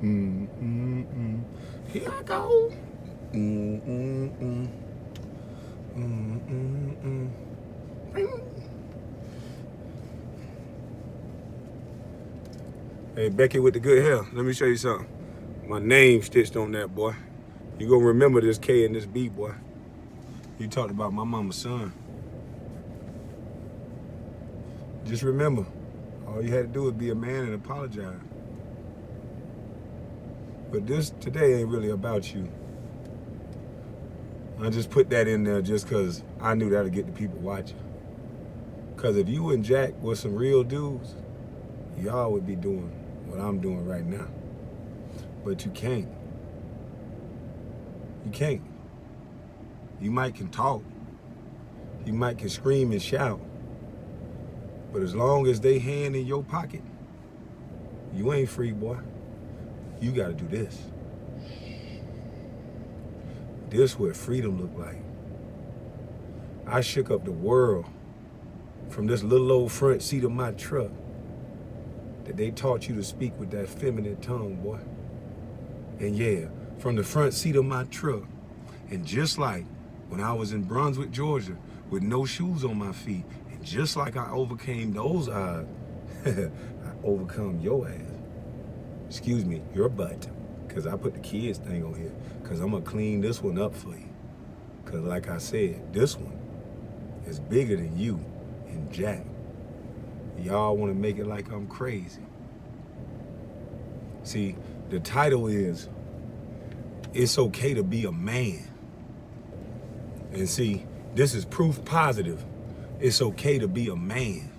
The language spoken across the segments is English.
Mm, mm, mm. Here I go. Mm, mm, mm. Mm, mm, mm. Hey, Becky with the good hair. Let me show you something. My name stitched on that, boy. You gonna remember this K and this B, boy. You talked about my mama's son. Just remember, all you had to do was be a man and apologize. But this today ain't really about you. I just put that in there just because I knew that'd get the people watching. Because if you and Jack were some real dudes, y'all would be doing what I'm doing right now. But you can't. You can't. You might can talk. You might can scream and shout. But as long as they hand in your pocket, you ain't free, boy. You gotta do this. This what freedom look like. I shook up the world from this little old front seat of my truck that they taught you to speak with that feminine tongue, boy. And yeah, from the front seat of my truck, and just like when I was in Brunswick, Georgia, with no shoes on my feet, and just like I overcame those odds, I overcome your ass. Excuse me, your butt. Because I put the kids thing on here. Because I'm going to clean this one up for you. Because like I said, this one is bigger than you and Jack. Y'all want to make it like I'm crazy. See, the title is, It's Okay to Be a Man. And see, this is proof positive. It's okay to be a man.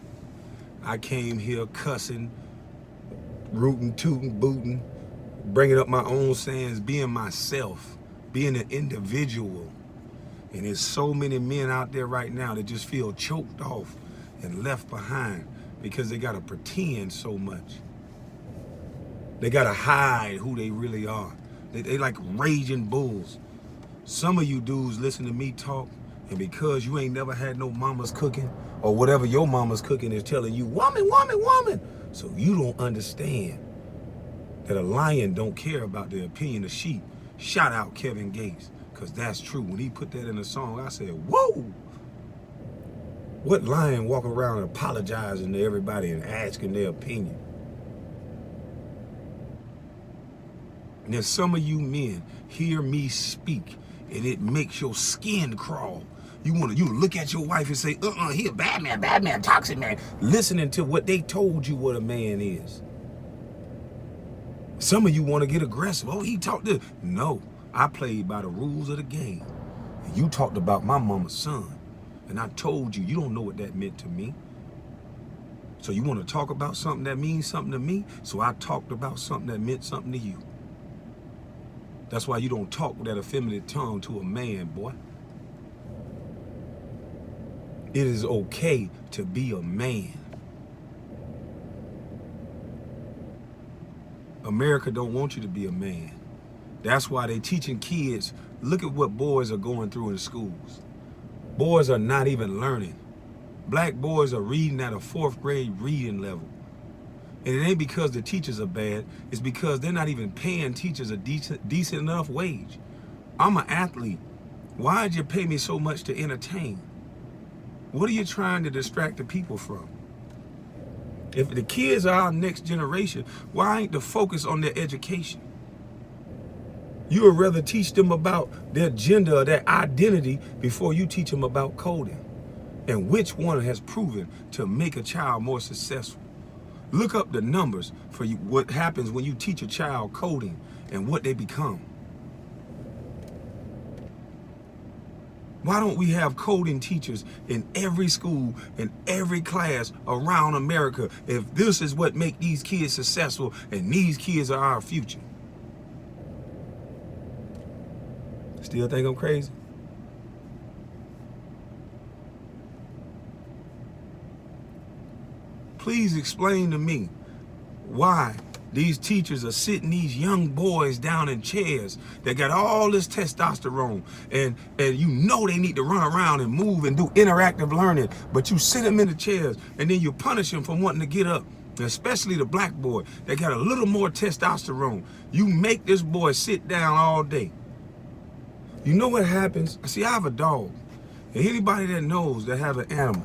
I came here cussing, rooting, tooting, booting, bringing up my own sayings, being myself, being an individual. And there's so many men out there right now that just feel choked off and left behind because they gotta pretend so much. They gotta hide who they really are. They like raging bulls. Some of you dudes listen to me talk, and because you ain't never had no mama's cooking, or whatever your mama's cooking is telling you, woman, woman, woman, so you don't understand that a lion don't care about the opinion of sheep. Shout out Kevin Gates, because that's true. When he put that in a song, I said, whoa! What lion walk around apologizing to everybody and asking their opinion? Now some of you men hear me speak and it makes your skin crawl. You look at your wife and say, he a bad man, toxic man. Listening to what they told you what a man is. Some of you want to get aggressive. Oh, he talked this. No, I played by the rules of the game. And you talked about my mama's son. And I told you, you don't know what that meant to me. So you want to talk about something that means something to me? So I talked about something that meant something to you. That's why you don't talk with that effeminate tongue to a man, boy. It is okay to be a man. America don't want you to be a man. That's why they teaching kids, look at what boys are going through in schools. Boys are not even learning. Black boys are reading at a 4th grade reading level. And it ain't because the teachers are bad, it's because they're not even paying teachers a decent enough wage. I'm an athlete. Why'd you pay me so much to entertain? What are you trying to distract the people from? If the kids are our next generation, why ain't the focus on their education? You would rather teach them about their gender or their identity before you teach them about coding. And which one has proven to make a child more successful? Look up the numbers for you, what happens when you teach a child coding and what they become. Why don't we have coding teachers in every school, in every class around America if this is what make these kids successful and these kids are our future? Still think I'm crazy? Please explain to me why these teachers are sitting these young boys down in chairs that got all this testosterone and you know they need to run around and move and do interactive learning, but you sit them in the chairs and then you punish them for wanting to get up especially the black boy that got a little more testosterone. You make this boy sit down all day. You know what happens? See, I have a dog. And anybody that knows that have an animal,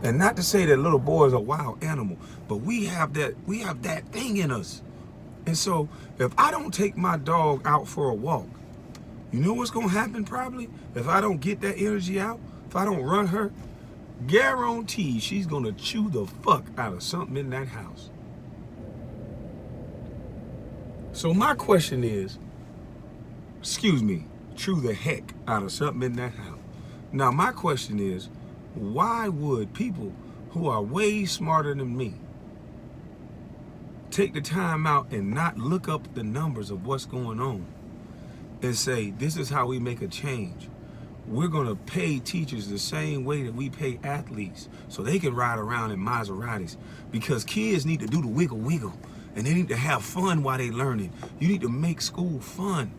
and not to say that little boys are wild animal, but we have that thing in us. And so if I don't take my dog out for a walk, you know what's gonna happen probably? If I don't get that energy out, if I don't run her, guarantee she's gonna chew the fuck out of something in that house. So my question is, chew the heck out of something in that house. Now my question is, why would people who are way smarter than me take the time out and not look up the numbers of what's going on and say, this is how we make a change? We're gonna pay teachers the same way that we pay athletes so they can ride around in Maseratis, because kids need to do the wiggle wiggle and they need to have fun while they learning. You need to make school fun.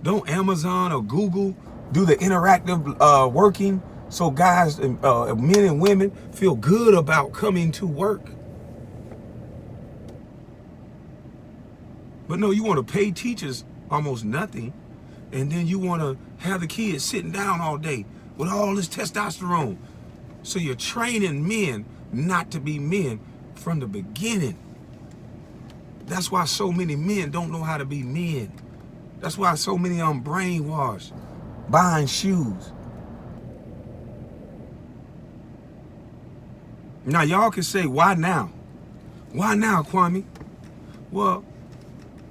Don't Amazon or Google do the interactive working so guys, men and women feel good about coming to work. But no, you want to pay teachers almost nothing, and then you want to have the kids sitting down all day with all this testosterone. So you're training men not to be men from the beginning. That's why so many men don't know how to be men. That's why so many of them brainwashed, buying shoes. Now y'all can say, why now? Why now, Kwame? Well,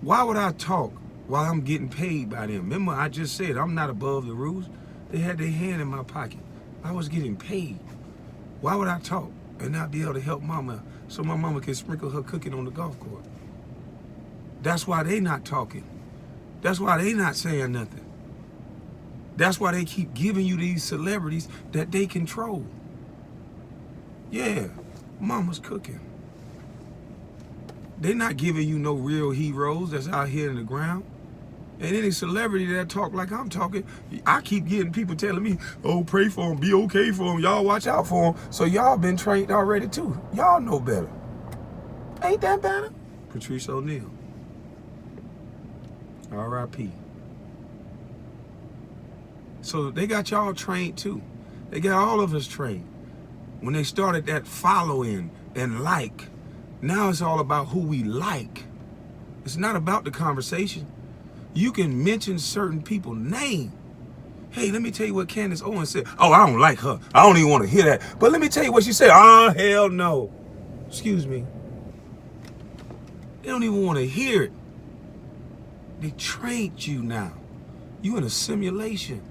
why would I talk while I'm getting paid by them? Remember, I just said I'm not above the rules. They had their hand in my pocket. I was getting paid. Why would I talk and not be able to help mama so my mama can sprinkle her cooking on the golf course? That's why they not talking. That's why they not saying nothing. That's why they keep giving you these celebrities that they control. Yeah, mama's cooking. They're not giving you no real heroes that's out here in the ground. And any celebrity that talk like I'm talking, I keep getting people telling me, oh, pray for them, be okay for them, y'all watch out for them. So y'all been trained already too. Y'all know better. Ain't that better? Patrice O'Neal. R.I.P. So they got y'all trained too. They got all of us trained. When they started that following and like, now it's all about who we like. It's not about the conversation. You can mention certain people's name. Hey, let me tell you what Candace Owens said. Oh, I don't like her. I don't even want to hear that. But let me tell you what she said. Oh, hell no. Excuse me. They don't even want to hear it. They trained you now. You in a simulation.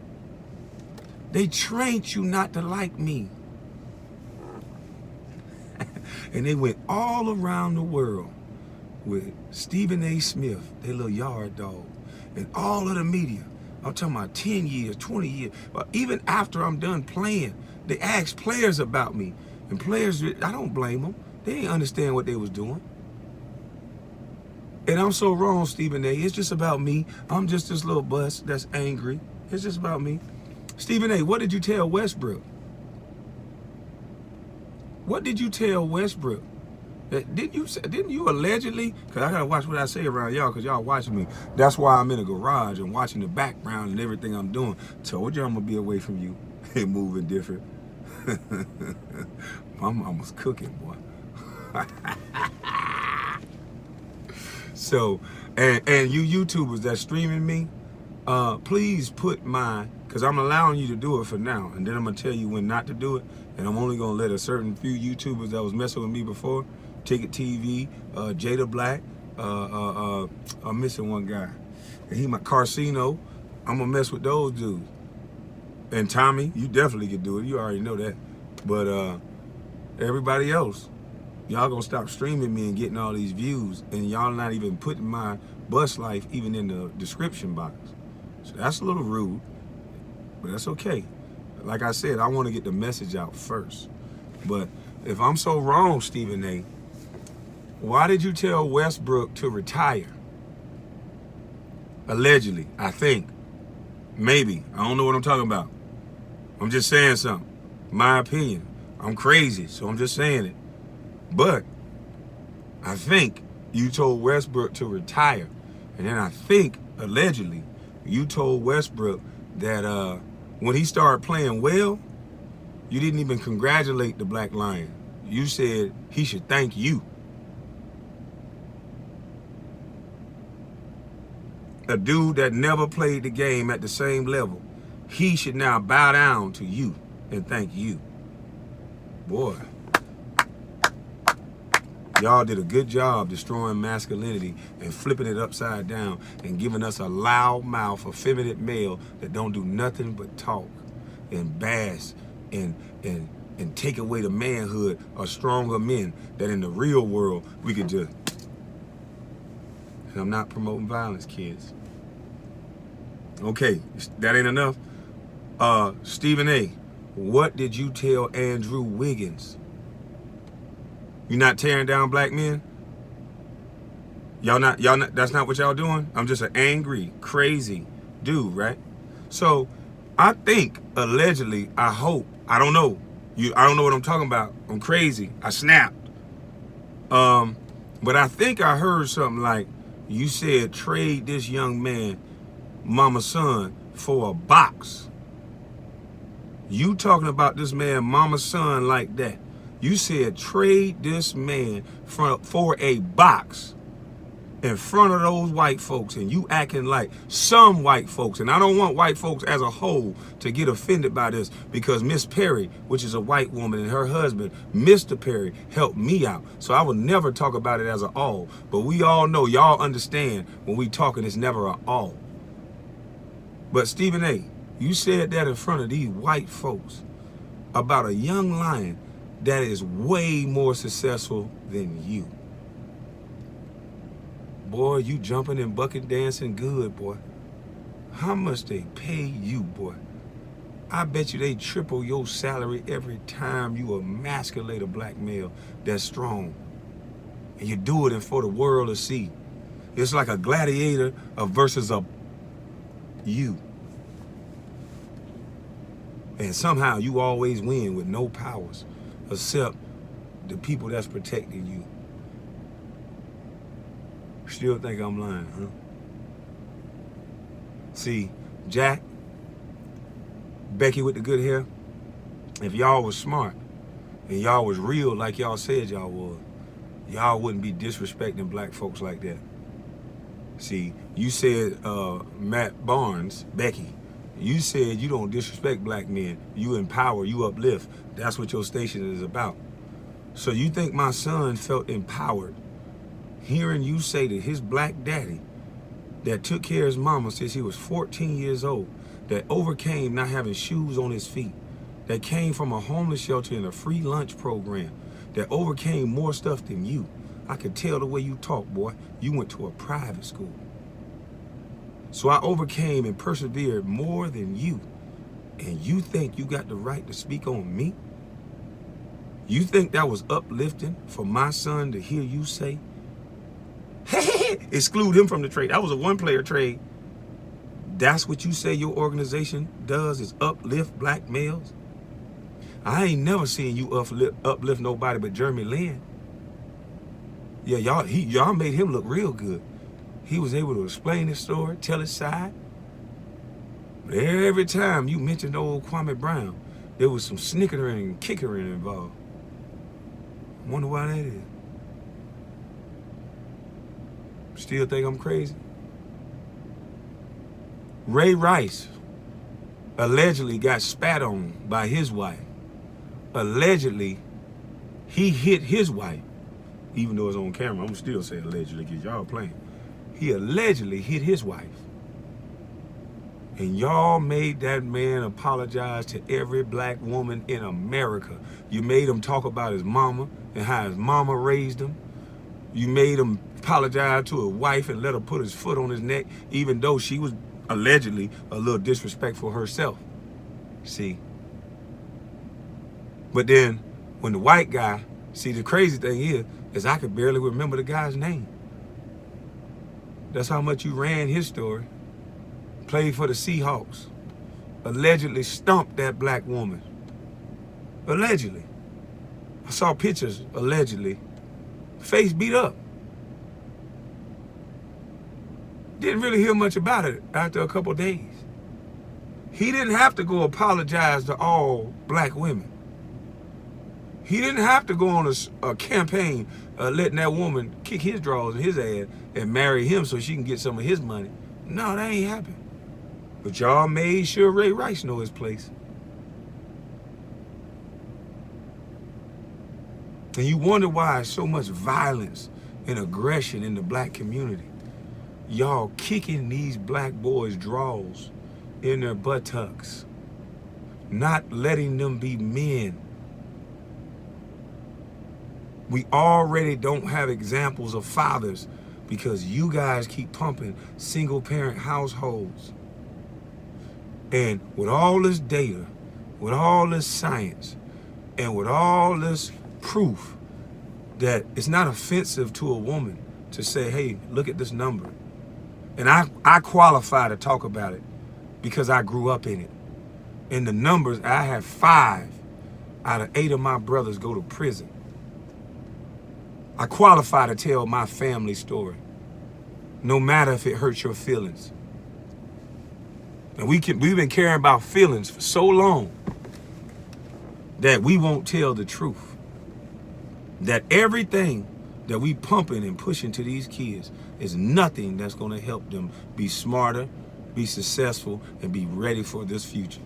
They trained you not to like me. And they went all around the world with Stephen A. Smith, their little yard dog, and all of the media. I'm talking about 10 years, 20 years. But even after I'm done playing, they ask players about me. And players, I don't blame them. They didn't understand what they was doing. And I'm so wrong, Stephen A. It's just about me. I'm just this little bus that's angry. It's just about me. Stephen A., what did you tell Westbrook? What did you tell Westbrook? Didn't you allegedly? Because I got to watch what I say around y'all, because y'all watching me. That's why I'm in a garage and watching the background and everything I'm doing. Told you I'm going to be away from you and moving different. My mama's cooking, boy. So, and you YouTubers that streaming me, please put because I'm allowing you to do it for now, and then I'm going to tell you when not to do it, and I'm only going to let a certain few YouTubers that was messing with me before, Ticket TV, Jada Black, I'm missing one guy, and he my Carcino, I'm going to mess with those dudes. And Tommy, you definitely could do it, you already know that, but everybody else, y'all gonna stop streaming me and getting all these views, and y'all not even putting my bus life even in the description box. So that's a little rude, but that's okay. Like I said, I want to get the message out first. But if I'm so wrong, Stephen A., why did you tell Westbrook to retire? Allegedly, I think. Maybe. I don't know what I'm talking about. I'm just saying something. My opinion. I'm crazy, so I'm just saying it. But I think you told Westbrook to retire. And then I think, allegedly, you told Westbrook that when he started playing well, you didn't even congratulate the Black Lion. You said he should thank you. A dude that never played the game at the same level, he should now bow down to you and thank you. Boy, y'all did a good job destroying masculinity and flipping it upside down and giving us a loud mouth, effeminate male that don't do nothing but talk and bash and take away the manhood of stronger men that in the real world we could just. And I'm not promoting violence, kids. Okay, that ain't enough. Stephen A., what did you tell Andrew Wiggins? You not tearing down black men? Y'all not, that's not what y'all doing? I'm just an angry, crazy dude, right? So I think, allegedly, I hope, I don't know. I don't know what I'm talking about. I'm crazy. I snapped. But I think I heard something like, you said trade this young man, mama's son, for a box. You talking about this man, mama's son, like that. You said trade this man for a box in front of those white folks, and you acting like some white folks. And I don't want white folks as a whole to get offended by this, because Miss Perry, which is a white woman, and her husband, Mr. Perry, helped me out. So I will never talk about it as an all. But we all know, y'all understand when we talking, it's never an all. But Stephen A., you said that in front of these white folks about a young lion that is way more successful than you. Boy, you jumping and bucket dancing good, boy. How much they pay you, boy? I bet you they triple your salary every time you emasculate a black male that's strong. And you do it for the world to see. It's like a gladiator versus a you. And somehow you always win with no powers except the people that's protecting you. Still think I'm lying, huh? See, Jack, Becky with the good hair, if y'all was smart and y'all was real like y'all said y'all was, y'all wouldn't be disrespecting black folks like that. See, you said, Matt Barnes, Becky, you said you don't disrespect black men. You empower, you uplift. That's what your station is about. So you think my son felt empowered hearing you say that his black daddy that took care of his mama since he was 14 years old, that overcame not having shoes on his feet, that came from a homeless shelter and a free lunch program, that overcame more stuff than you. I could tell the way you talk, boy. You went to a private school. So I overcame and persevered more than you. And you think you got the right to speak on me? You think that was uplifting for my son to hear you say, exclude him from the trade? That was a one-player trade. That's what you say your organization does, is uplift black males? I ain't never seen you uplift nobody but Jeremy Lin. Yeah, y'all made him look real good. He was able to explain his story, tell his side. But every time you mentioned old Kwame Brown, there was some snickering and kickering involved. I wonder why that is. Still think I'm crazy? Ray Rice allegedly got spat on by his wife. Allegedly, he hit his wife. Even though it's on camera, I'm gonna still say allegedly because y'all playing. He allegedly hit his wife. And y'all made that man apologize to every black woman in America. You made him talk about his mama and how his mama raised him. You made him apologize to his wife and let her put his foot on his neck, even though she was allegedly a little disrespectful herself. See? But then when the white guy, see, the crazy thing is I could barely remember the guy's name. That's how much you ran his story. Played for the Seahawks. Allegedly stumped that black woman. Allegedly. I saw pictures, allegedly. face beat up. Didn't really hear much about it after a couple days. He didn't have to go apologize to all black women. He didn't have to go on a campaign letting that woman kick his drawers in his ass and marry him so she can get some of his money. No, that ain't happened. But y'all made sure Ray Rice know his place. And you wonder why so much violence and aggression in the black community. Y'all kicking these black boys' drawers in their buttocks, not letting them be men. We already don't have examples of fathers because you guys keep pumping single parent households. And with all this data, with all this science, and with all this proof that it's not offensive to a woman to say, hey, look at this number. And I qualify to talk about it because I grew up in it. And the numbers, I have 5 out of 8 of my brothers go to prison. I qualify to tell my family story, no matter if it hurts your feelings. And we've been caring about feelings for so long that we won't tell the truth. That everything that we pumping and pushing to these kids is nothing that's going to help them be smarter, be successful, and be ready for this future.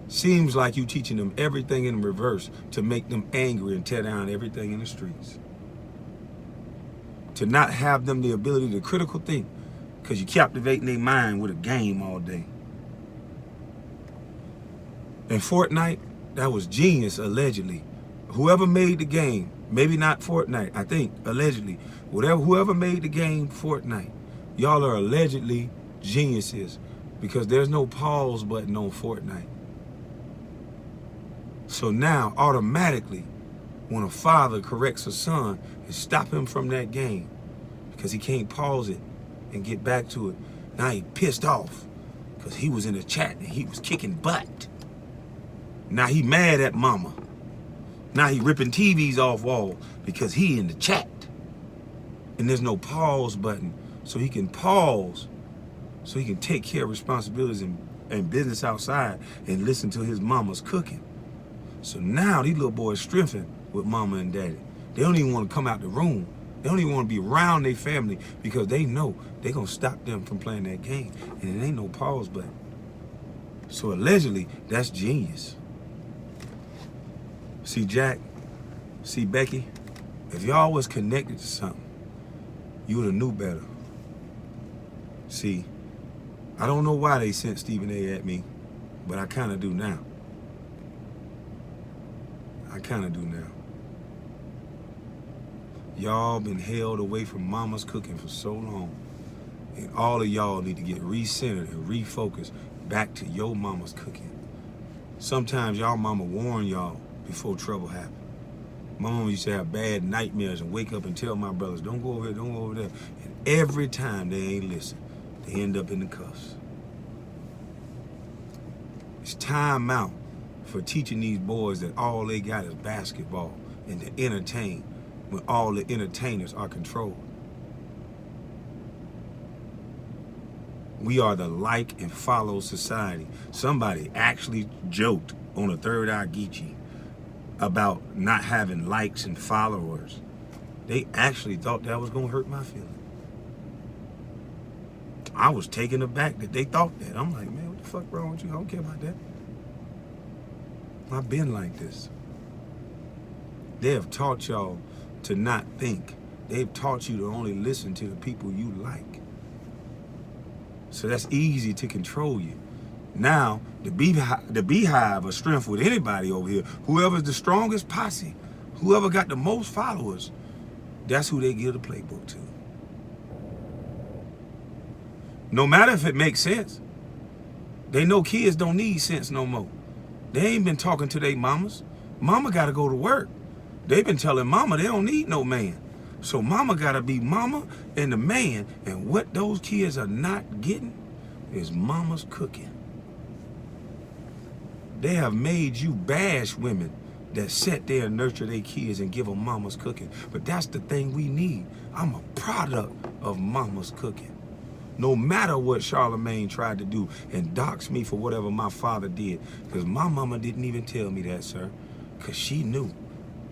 Seems like you teaching them everything in reverse to make them angry and tear down everything in the streets. To not have them the ability to critical think because you're captivating their mind with a game all day. In Fortnite, that was genius, allegedly. Whoever made the game, maybe not Fortnite, I think, allegedly, whoever made the game Fortnite, y'all are allegedly geniuses because there's no pause button on Fortnite. So now, automatically, when a father corrects a son and stop him from that game because he can't pause it and get back to it, now he pissed off because he was in the chat and he was kicking butt. Now he mad at mama. Now he ripping TVs off walls because he in the chat. And there's no pause button so he can pause, so he can take care of responsibilities and business outside and listen to his mama's cooking. So now these little boys strengthen with mama and daddy. They don't even want to come out the room. They don't even want to be around their family because they know they're going to stop them from playing that game. And it ain't no pause button. So allegedly, that's genius. See Jack, see Becky, if y'all was connected to something, you would have knew better. See, I don't know why they sent Stephen A at me, but I kind of do now. I kind of do now. Y'all been held away from mama's cooking for so long. And all of y'all need to get recentered and refocused back to your mama's cooking. Sometimes y'all mama warn y'all before trouble happened. My mama used to have bad nightmares and wake up and tell my brothers, don't go over there, don't go over there. And every time they ain't listen, they end up in the cuffs. It's time out for teaching these boys that all they got is basketball and to entertain when all the entertainers are controlled. We are the like and follow society. Somebody actually joked on a Third Eye Geechee about not having likes and followers. They actually thought that was gonna hurt my feelings. I was taken aback that they thought that. I'm like, man, what the fuck wrong with you? I don't care about that. I've been like this. They have taught y'all to not think. They've taught you to only listen to the people you like. So that's easy to control you. Now, the beehive of strength with anybody over here, whoever's the strongest posse, whoever got the most followers, that's who they give the playbook to. No matter if it makes sense. They know kids don't need sense no more. They ain't been talking to their mamas. Mama got to go to work. They've been telling mama they don't need no man. So mama got to be mama and the man. And what those kids are not getting is mama's cooking. They have made you bash women that sit there and nurture their kids and give them mama's cooking. But that's the thing we need. I'm a product of mama's cooking. No matter what Charlamagne tried to do and dox me for whatever my father did, because my mama didn't even tell me that, sir, because she knew.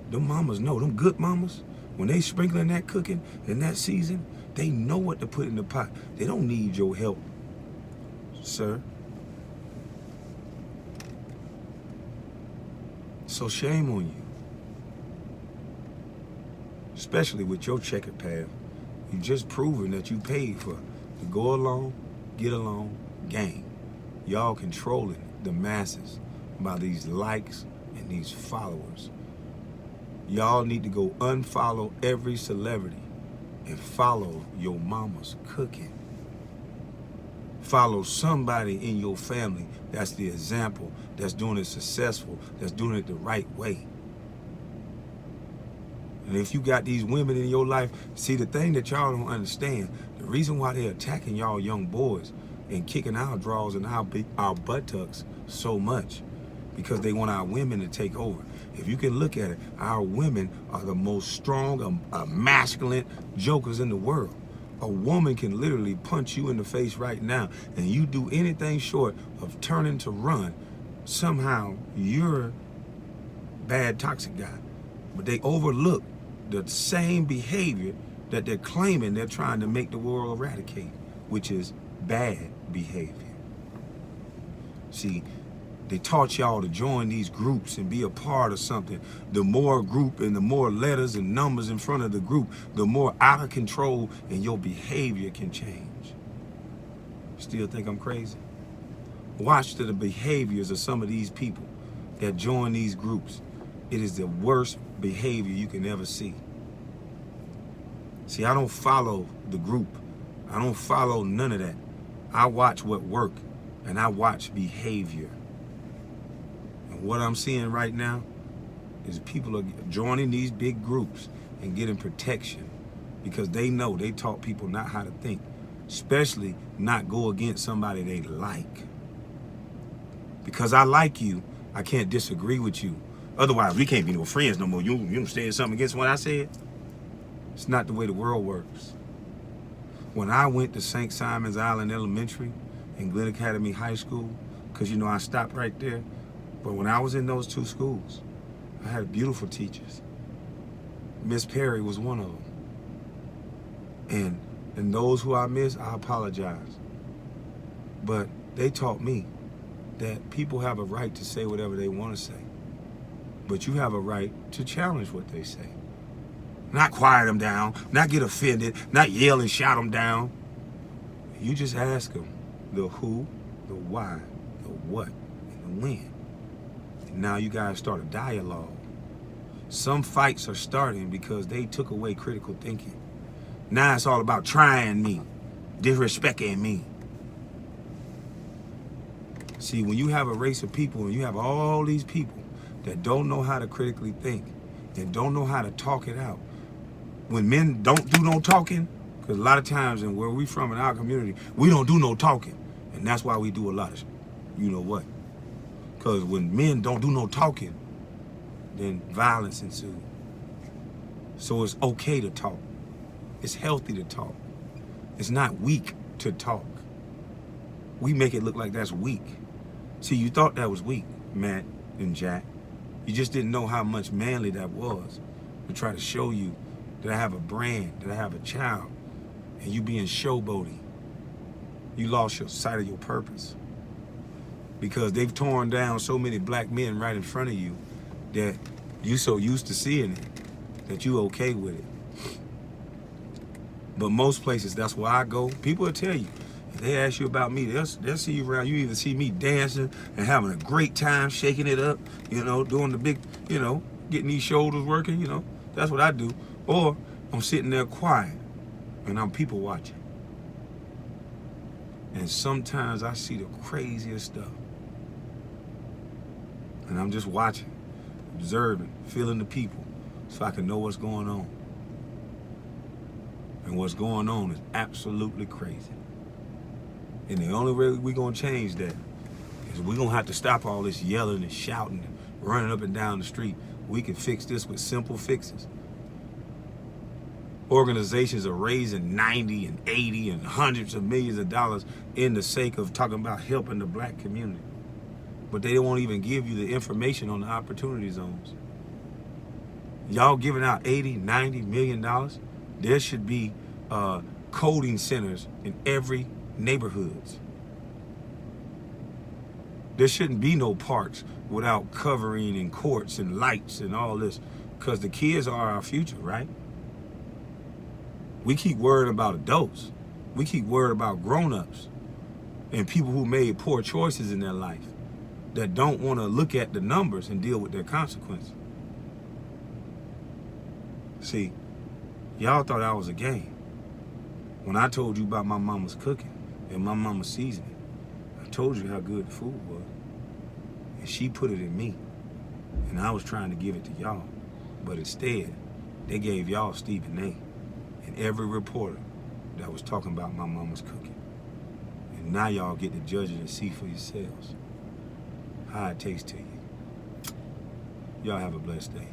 Them mamas know, them good mamas, when they sprinkling that cooking in that season, they know what to put in the pot. They don't need your help, sir. So shame on you. Especially with your checkered path. You just proven that you paid for to go along, get along, gang. Y'all controlling the masses by these likes and these followers. Y'all need to go unfollow every celebrity and follow your mama's cooking. Follow somebody in your family that's the example, that's doing it successful, that's doing it the right way. And if you got these women in your life, see, the thing that y'all don't understand, the reason why they're attacking y'all young boys and kicking our drawers and our buttocks so much, because they want our women to take over. If you can look at it, our women are the most strong, masculine jokers in the world. A woman can literally punch you in the face right now, and you do anything short of turning to run, somehow you're bad toxic guy. But they overlook the same behavior that they're claiming they're trying to make the world eradicate, which is bad behavior. See, they taught y'all to join these groups and be a part of something. The more group and the more letters and numbers in front of the group, the more out of control and your behavior can change. Still think I'm crazy? Watch the behaviors of some of these people that join these groups. It is the worst behavior you can ever see. See, I don't follow the group. I don't follow none of that. I watch what work, and I watch behavior. And what I'm seeing right now is people are joining these big groups and getting protection because they know they taught people not how to think, especially not go against somebody they like. Because I like you, I can't disagree with you. Otherwise, we can't be no friends no more. You saying something against what I said? It's not the way the world works. When I went to St. Simon's Island Elementary and Glen Academy High School, because you know I stopped right there, but when I was in those two schools, I had beautiful teachers. Miss Perry was one of them. And those who I miss, I apologize. But they taught me that people have a right to say whatever they want to say. But you have a right to challenge what they say. Not quiet them down, not get offended, not yell and shout them down. You just ask them the who, the why, the what, and the when. And now you guys start a dialogue. Some fights are starting because they took away critical thinking. Now it's all about trying me, disrespecting me. See, when you have a race of people and you have all these people that don't know how to critically think and don't know how to talk it out, when men don't do no talking, because a lot of times and where we from in our community, we don't do no talking. And that's why we do a lot of you know what. Because when men don't do no talking, then violence ensues. So it's okay to talk. It's healthy to talk. It's not weak to talk. We make it look like that's weak. See, you thought that was weak, Matt and Jack. You just didn't know how much manly that was to try to show you that I have a brand, that I have a child, and you being showboating. You lost your sight of your purpose because they've torn down so many black men right in front of you that you so used to seeing it that you okay with it. But most places, that's where I go. People will tell you, if they ask you about me, they'll see you around. You either see me dancing and having a great time, shaking it up, you know, doing the big, you know, getting these shoulders working, you know, that's what I do. Or I'm sitting there quiet and I'm people watching. And sometimes I see the craziest stuff. And I'm just watching, observing, feeling the people so I can know what's going on. And what's going on is absolutely crazy. And the only way we're going to change that is we're going to have to stop all this yelling and shouting and running up and down the street. We can fix this with simple fixes. Organizations are raising 90 and 80 and hundreds of millions of dollars in the sake of talking about helping the black community. But they won't even give you the information on the opportunity zones. Y'all giving out 80, 90 million dollars. There should be coding centers in every neighborhoods. There shouldn't be no parks without covering and courts and lights and all this, because the kids are our future, right? We keep worrying about adults. We keep worrying about grown-ups and people who made poor choices in their life that don't want to look at the numbers and deal with their consequences. See, y'all thought I was a game. When I told you about my mama's cooking and my mama's seasoning, I told you how good the food was. And she put it in me. And I was trying to give it to y'all. But instead, they gave y'all Stephen A. and every reporter that was talking about my mama's cooking. And now y'all get to judge it and see for yourselves how it tastes to you. Y'all have a blessed day.